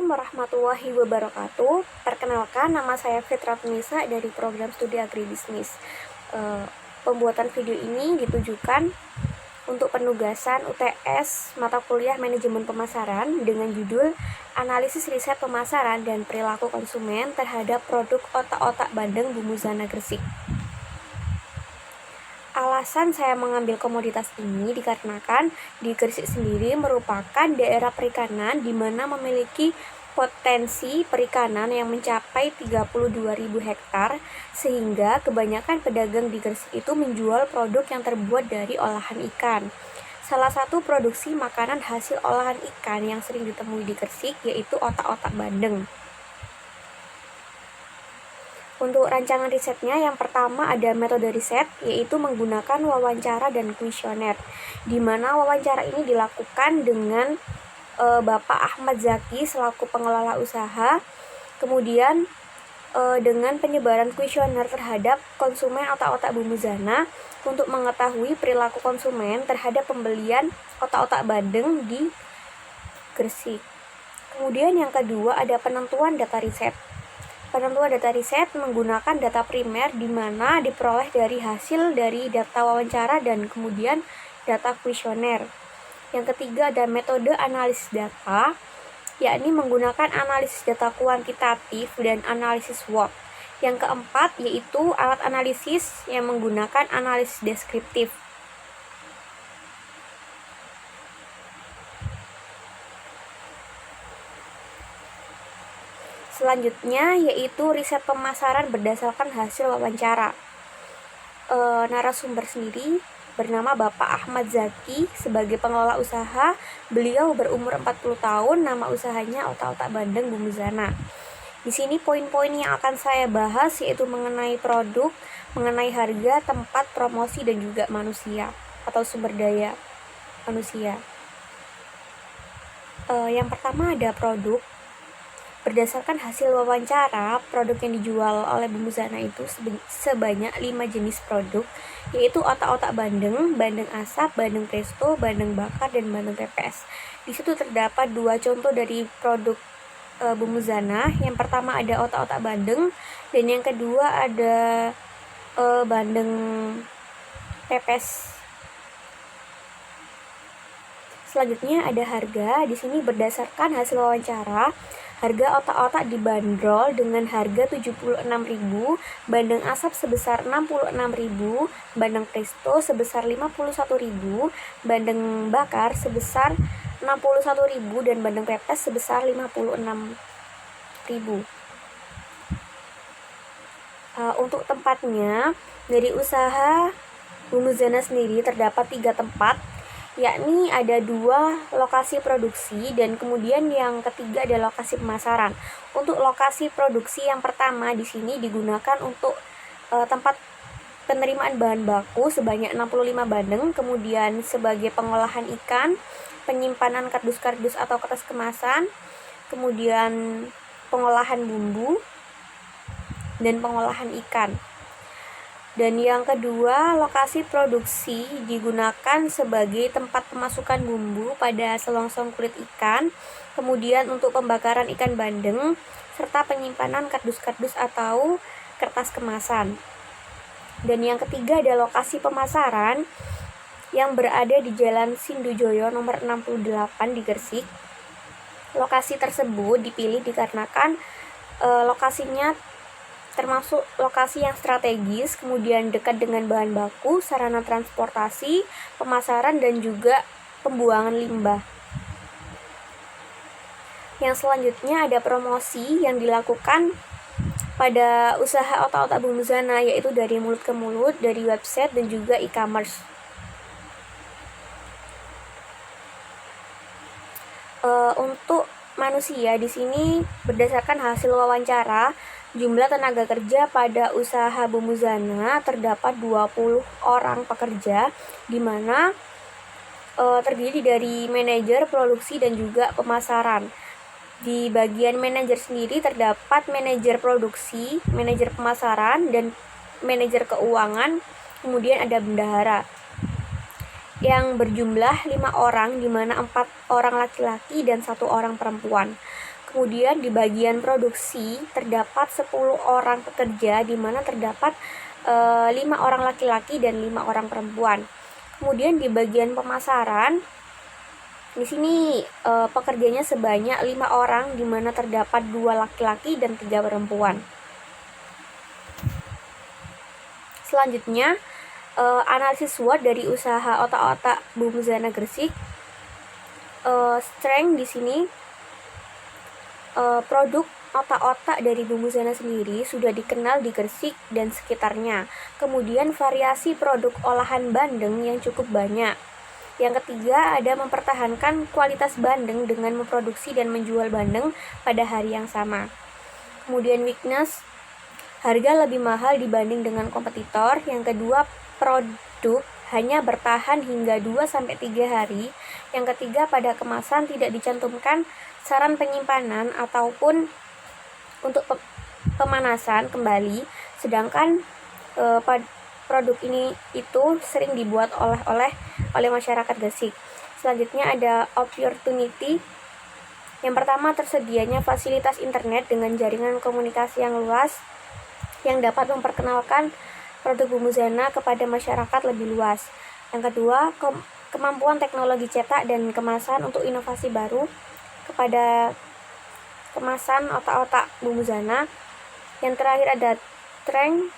Assalamualaikum warahmatullahi wabarakatuh. Perkenalkan, nama saya Fitra Tunisa dari program studi agribisnis. Pembuatan video ini ditujukan untuk penugasan UTS mata kuliah manajemen pemasaran dengan judul Analisis Riset Pemasaran dan Perilaku Konsumen terhadap Produk Otak-Otak Bandeng Bumuzana Gresik. Alasan saya mengambil komoditas ini dikarenakan di Gresik sendiri merupakan daerah perikanan di mana memiliki potensi perikanan yang mencapai 32.000 hektar, sehingga kebanyakan pedagang di Gresik itu menjual produk yang terbuat dari olahan ikan. Salah satu produksi makanan hasil olahan ikan yang sering ditemui di Gresik yaitu otak-otak bandeng. Untuk rancangan risetnya, yang pertama ada metode riset, yaitu menggunakan wawancara dan kuesioner, di mana wawancara ini dilakukan dengan Bapak Ahmad Zaki selaku pengelola usaha, kemudian dengan penyebaran kuesioner terhadap konsumen otak-otak Bumuzana untuk mengetahui perilaku konsumen terhadap pembelian otak-otak bandeng di Gresik. Kemudian yang kedua ada penentuan data riset. Penentuan data riset menggunakan data primer di mana diperoleh dari hasil dari data wawancara dan kemudian data kuesioner. Yang ketiga ada metode analisis data, yakni menggunakan analisis data kuantitatif dan analisis SWOT. Yang keempat yaitu alat analisis yang menggunakan analisis deskriptif. Selanjutnya yaitu riset pemasaran berdasarkan hasil wawancara. Narasumber sendiri bernama Bapak Ahmad Zaki sebagai pengelola usaha. Beliau berumur 40 tahun, nama usahanya Otak-Otak Bandeng Bumuzana. Di sini poin-poin yang akan saya bahas yaitu mengenai produk, mengenai harga, tempat, promosi, dan juga manusia atau sumber daya manusia. Yang pertama ada produk. Berdasarkan hasil wawancara, produk yang dijual oleh Bumuzana itu sebanyak 5 jenis produk, yaitu otak-otak bandeng, bandeng asap, bandeng presto, bandeng bakar, dan bandeng pepes. Di situ terdapat 2 contoh dari produk Bumuzana. Yang pertama ada otak-otak bandeng, dan yang kedua ada bandeng pepes. Selanjutnya ada harga. Di sini berdasarkan hasil wawancara, harga otak-otak dibanderol dengan harga 76.000, bandeng asap sebesar 66.000, bandeng presto sebesar 51.000, bandeng bakar sebesar 61.000, dan bandeng pepes sebesar 56.000. Untuk tempatnya, dari usaha Bumuzana sendiri terdapat 3 tempat, yakni ada 2 lokasi produksi dan kemudian yang ketiga ada lokasi pemasaran. Untuk lokasi produksi yang pertama di sini digunakan untuk tempat penerimaan bahan baku sebanyak 65 bandeng, kemudian sebagai pengolahan ikan, penyimpanan kardus-kardus atau kertas kemasan, kemudian pengolahan bumbu dan pengolahan ikan. Dan yang kedua, lokasi produksi digunakan sebagai tempat pemasukan bumbu pada selongsong kulit ikan, kemudian untuk pembakaran ikan bandeng, serta penyimpanan kardus-kardus atau kertas kemasan. Dan yang ketiga ada lokasi pemasaran yang berada di Jalan Sindujoyo nomor 68 di Gresik. Lokasi tersebut dipilih dikarenakan lokasinya termasuk lokasi yang strategis, kemudian dekat dengan bahan baku, sarana transportasi, pemasaran, dan juga pembuangan limbah. Yang selanjutnya ada promosi yang dilakukan pada usaha otak-otak Bumuzana, yaitu dari mulut ke mulut, dari website, dan juga e-commerce. Untuk manusia di sini berdasarkan hasil wawancara, jumlah tenaga kerja pada usaha Bumuzana terdapat 20 orang pekerja, di mana terdiri dari manajer produksi dan juga pemasaran. Di bagian manajer sendiri terdapat manajer produksi, manajer pemasaran, dan manajer keuangan, kemudian ada bendahara yang berjumlah 5 orang, di mana 4 orang laki-laki dan 1 orang perempuan. Kemudian di bagian produksi terdapat 10 orang pekerja, di mana terdapat 5 orang laki-laki dan 5 orang perempuan. Kemudian di bagian pemasaran, di sini pekerjanya sebanyak 5 orang, di mana terdapat 2 laki-laki dan 3 perempuan. Selanjutnya, analisis SWOT dari usaha otak-otak Bumuzana Gresik. Strength di sini, produk otak-otak dari Bumuzana sendiri sudah dikenal di Gresik dan sekitarnya. Kemudian variasi produk olahan bandeng yang cukup banyak. Yang ketiga, ada mempertahankan kualitas bandeng dengan memproduksi dan menjual bandeng pada hari yang sama. Kemudian weakness, harga lebih mahal dibanding dengan kompetitor. Yang kedua, produk hanya bertahan hingga 2-3 hari. Yang ketiga, pada kemasan tidak dicantumkan saran penyimpanan ataupun untuk pemanasan kembali, sedangkan produk ini itu sering dibuat oleh masyarakat Gresik. Selanjutnya ada opportunity. Yang pertama, tersedianya fasilitas internet dengan jaringan komunikasi yang luas yang dapat memperkenalkan produk Bumuzana kepada masyarakat lebih luas. Yang kedua, kemampuan teknologi cetak dan kemasan untuk inovasi baru kepada kemasan otak-otak Bumuzana. Yang terakhir ada strength,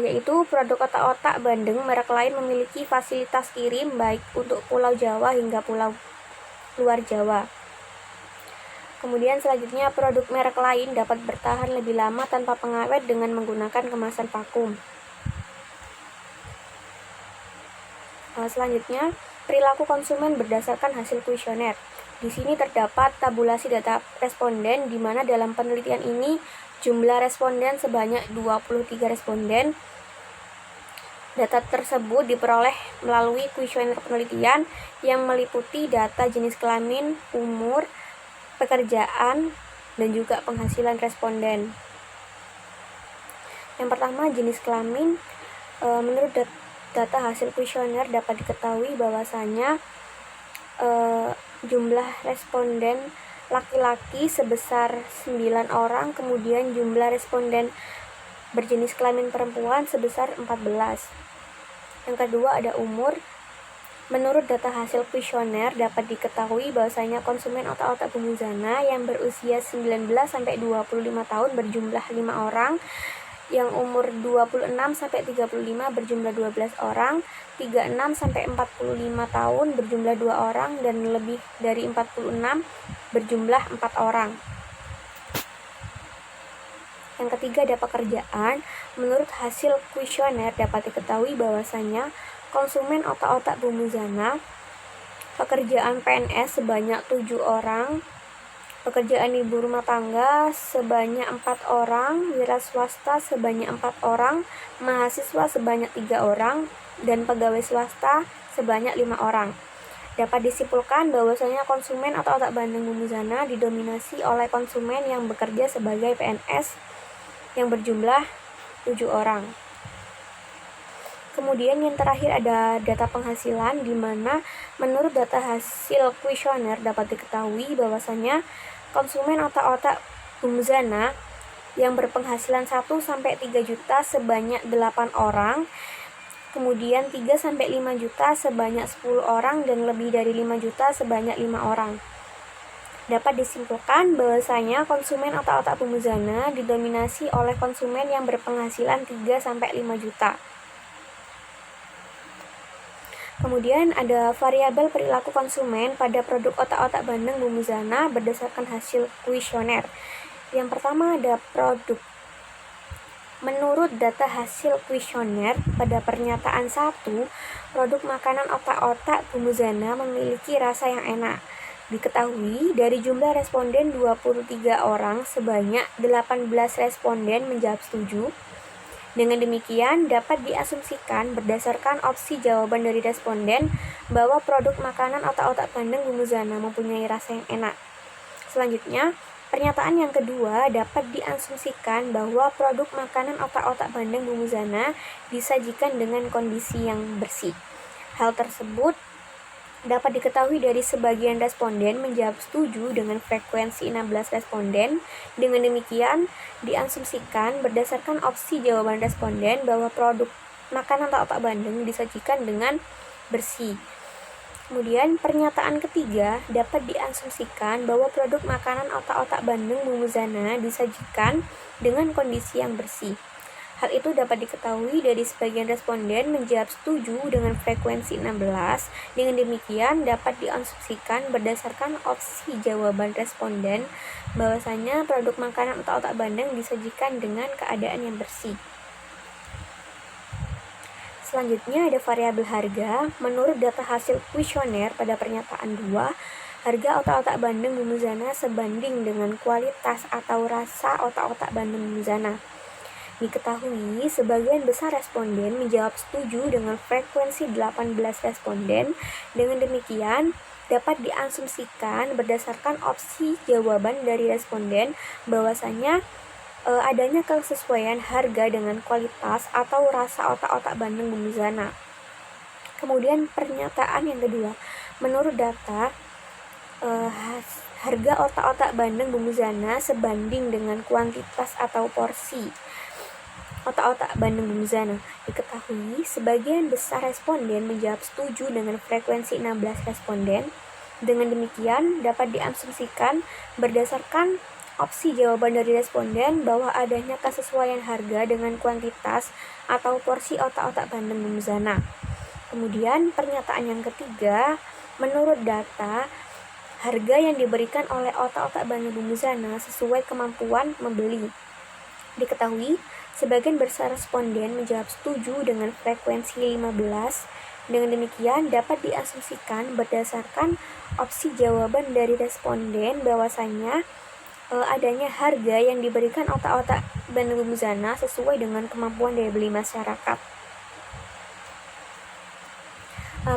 yaitu produk otak-otak bandeng merek lain memiliki fasilitas kirim baik untuk Pulau Jawa hingga pulau luar Jawa. Kemudian selanjutnya, produk merek lain dapat bertahan lebih lama tanpa pengawet dengan menggunakan kemasan vakum. Selanjutnya, perilaku konsumen berdasarkan hasil kuesioner. Di sini terdapat tabulasi data responden, di mana dalam penelitian ini jumlah responden sebanyak 23 responden. Data tersebut diperoleh melalui kuesioner penelitian yang meliputi data jenis kelamin, umur, pekerjaan, dan juga penghasilan responden. Yang pertama, jenis kelamin. Menurut data hasil kuesioner dapat diketahui bahwasanya jumlah responden laki-laki sebesar 9 orang, kemudian jumlah responden berjenis kelamin perempuan sebesar 14. Yang kedua ada umur. Menurut data hasil kuesioner dapat diketahui bahwasanya konsumen otak-otak Bumuzana yang berusia 19-25 tahun berjumlah 5 orang, yang umur 26-35 berjumlah 12 orang, 36-45 tahun berjumlah 2 orang, dan lebih dari 46 berjumlah 4 orang. Yang ketiga ada pekerjaan. Menurut hasil kuesioner dapat diketahui bahwasanya konsumen otak-otak Bumuzana pekerjaan PNS sebanyak 7 orang, pekerjaan ibu rumah tangga sebanyak 4 orang, wira swasta sebanyak 4 orang, mahasiswa sebanyak 3 orang, dan pegawai swasta sebanyak 5 orang. Dapat disimpulkan bahwasanya konsumen otak-otak bandeng Bumuzana didominasi oleh konsumen yang bekerja sebagai PNS yang berjumlah 7 orang. Kemudian yang terakhir ada data penghasilan, di mana menurut data hasil kuesioner dapat diketahui bahwasanya konsumen otak-otak Bumuzana yang berpenghasilan 1-3 juta sebanyak 8 orang, kemudian 3-5 juta sebanyak 10 orang, dan lebih dari 5 juta sebanyak 5 orang. Dapat disimpulkan bahwasanya konsumen otak-otak Bumuzana didominasi oleh konsumen yang berpenghasilan 3-5 juta. Kemudian ada variabel perilaku konsumen pada produk otak-otak bandeng Bumuzana berdasarkan hasil kuesioner. Yang pertama ada produk. Menurut data hasil kuesioner pada pernyataan 1, produk makanan otak-otak Bumuzana memiliki rasa yang enak. Diketahui dari jumlah responden 23 orang, sebanyak 18 responden menjawab setuju. Dengan demikian, dapat diasumsikan berdasarkan opsi jawaban dari responden bahwa produk makanan otak-otak bandeng Bumuzana mempunyai rasa yang enak. Selanjutnya, pernyataan yang kedua dapat diasumsikan bahwa produk makanan otak-otak bandeng Bumuzana disajikan dengan kondisi yang bersih. Hal tersebut Dapat diketahui dari sebagian responden menjawab setuju dengan frekuensi 16 responden. Dengan demikian, diasumsikan berdasarkan opsi jawaban responden bahwa produk makanan otak-otak bandeng disajikan dengan bersih. Kemudian pernyataan ketiga, dapat diasumsikan bahwa produk makanan otak-otak bandeng Mumuzana disajikan dengan kondisi yang bersih. Hal itu dapat diketahui dari sebagian responden menjawab setuju dengan frekuensi 16. Dengan demikian dapat diasumsikan berdasarkan opsi jawaban responden bahwasanya produk makanan otak-otak bandeng disajikan dengan keadaan yang bersih. Selanjutnya ada variabel harga. Menurut data hasil kuesioner pada pernyataan 2, harga otak-otak bandeng Mumuzana sebanding dengan kualitas atau rasa otak-otak bandeng Mumuzana. Diketahui, sebagian besar responden menjawab setuju dengan frekuensi 18 responden. Dengan demikian, dapat diasumsikan berdasarkan opsi jawaban dari responden bahwasanya adanya kesesuaian harga dengan kualitas atau rasa otak-otak bandeng Mumuzana. Kemudian pernyataan yang kedua, menurut data harga otak-otak bandeng Mumuzana sebanding dengan kuantitas atau porsi otak-otak bandeng Mumuzana. Diketahui, sebagian besar responden menjawab setuju dengan frekuensi 16 responden. Dengan demikian, dapat diasumsikan berdasarkan opsi jawaban dari responden bahwa adanya kesesuaian harga dengan kuantitas atau porsi otak-otak bandeng Mumuzana. Kemudian, pernyataan yang ketiga, menurut data, harga yang diberikan oleh otak-otak bandeng Mumuzana sesuai kemampuan membeli. Diketahui, sebagian besar responden menjawab setuju dengan frekuensi 15. Dengan demikian, dapat diasumsikan berdasarkan opsi jawaban dari responden bahwasanya adanya harga yang diberikan otak-otak bandeng Mumuzana sesuai dengan kemampuan daya beli masyarakat.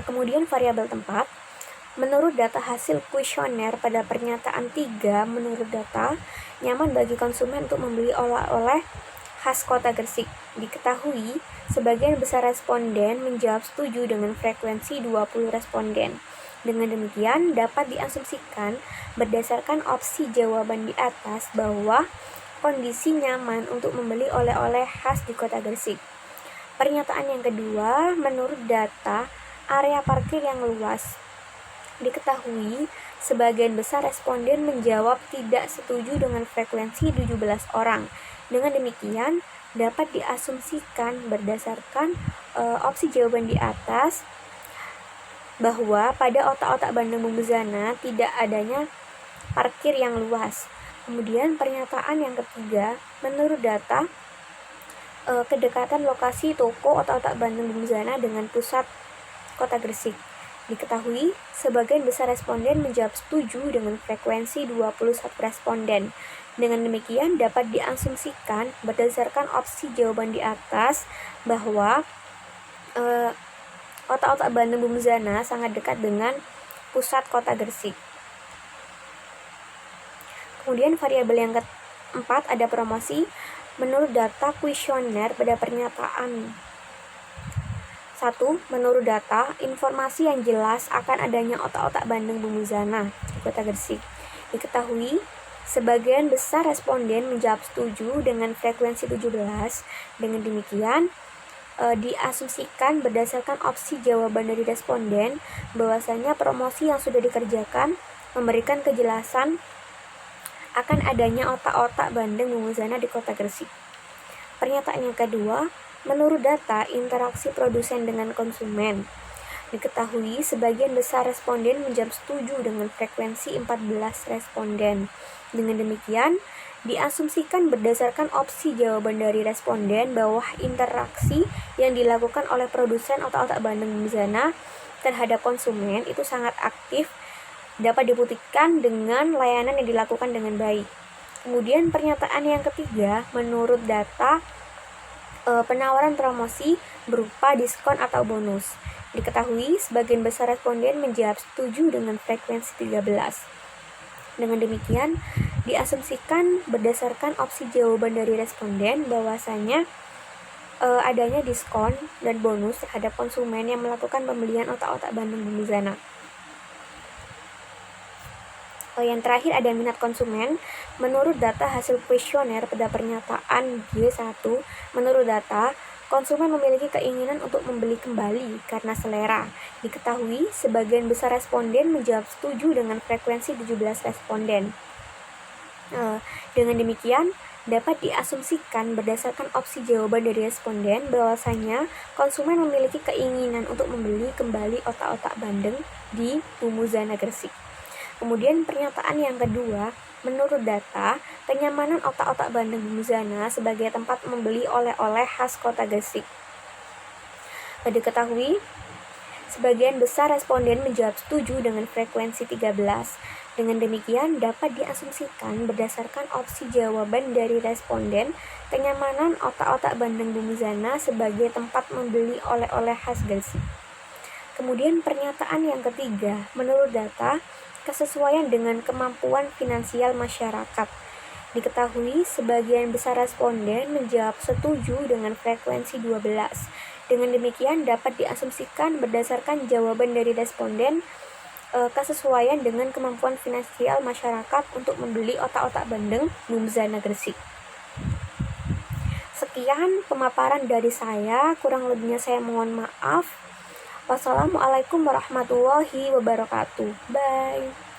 Kemudian variabel tempat. Menurut data hasil kuesioner pada pernyataan 3, menurut data, nyaman bagi konsumen untuk membeli oleh-oleh khas Kota Gresik. Diketahui, sebagian besar responden menjawab setuju dengan frekuensi 20 responden. Dengan demikian, dapat diasumsikan berdasarkan opsi jawaban di atas bahwa kondisi nyaman untuk membeli oleh-oleh khas di Kota Gresik. Pernyataan yang kedua, menurut data area parkir yang luas. Diketahui, sebagian besar responden menjawab tidak setuju dengan frekuensi 17 orang. Dengan demikian, dapat diasumsikan berdasarkan opsi jawaban di atas bahwa pada otak-otak bandeng Mumuzana tidak adanya parkir yang luas. Kemudian pernyataan yang ketiga, menurut data kedekatan lokasi toko otak-otak bandeng Mumuzana dengan pusat Kota Gresik. Diketahui, sebagian besar responden menjawab setuju dengan frekuensi 21 responden. Dengan demikian, dapat diasumsikan berdasarkan opsi jawaban di atas bahwa otak-otak bandeng Mumuzana sangat dekat dengan pusat Kota Gresik. Kemudian variabel yang keempat ada promosi. Menurut data kuesioner pada pernyataan 1, menurut data, informasi yang jelas akan adanya otak-otak bandeng Mumuzana di Kota Gresik. Diketahui, sebagian besar responden menjawab setuju dengan frekuensi 17. Dengan demikian, diasumsikan berdasarkan opsi jawaban dari responden bahwasanya promosi yang sudah dikerjakan memberikan kejelasan akan adanya otak-otak bandeng Mumuzana di Kota Gresik. Pernyataan yang kedua, menurut data interaksi produsen dengan konsumen. Diketahui, sebagian besar responden menjawab setuju dengan frekuensi 14 responden. Dengan demikian, diasumsikan berdasarkan opsi jawaban dari responden bahwa interaksi yang dilakukan oleh produsen otak-otak bandeng Mumuzana terhadap konsumen itu sangat aktif, dapat dibuktikan dengan layanan yang dilakukan dengan baik. Kemudian pernyataan yang ketiga, menurut data penawaran promosi berupa diskon atau bonus. Diketahui, sebagian besar responden menjawab setuju dengan frekuensi 13. Dengan demikian, diasumsikan berdasarkan opsi jawaban dari responden bahwasanya adanya diskon dan bonus terhadap konsumen yang melakukan pembelian otak-otak bandeng Mumuzana. Yang terakhir ada minat konsumen. Menurut data hasil kuesioner pada pernyataan G1, menurut data, konsumen memiliki keinginan untuk membeli kembali karena selera. Diketahui, sebagian besar responden menjawab setuju dengan frekuensi 17 responden. Dengan demikian, dapat diasumsikan berdasarkan opsi jawaban dari responden bahwasanya konsumen memiliki keinginan untuk membeli kembali otak-otak bandeng di Mumuzana Gresik. Kemudian pernyataan yang kedua, menurut data, kenyamanan otak-otak bandeng Mumuzana sebagai tempat membeli oleh-oleh khas kota Gresik. Diketahui, sebagian besar responden menjawab setuju dengan frekuensi 13. Dengan demikian, dapat diasumsikan berdasarkan opsi jawaban dari responden, kenyamanan otak-otak bandeng Mumuzana sebagai tempat membeli oleh-oleh khas Gresik. Kemudian pernyataan yang ketiga, menurut data, kesesuaian dengan kemampuan finansial masyarakat. Diketahui, sebagian besar responden menjawab setuju dengan frekuensi 12. Dengan demikian, dapat diasumsikan berdasarkan jawaban dari responden, kesesuaian dengan kemampuan finansial masyarakat untuk membeli otak-otak bandeng Mumuzana Gresik. Sekian pemaparan dari saya, kurang lebihnya saya mohon maaf. Wassalamualaikum warahmatullahi wabarakatuh. Bye.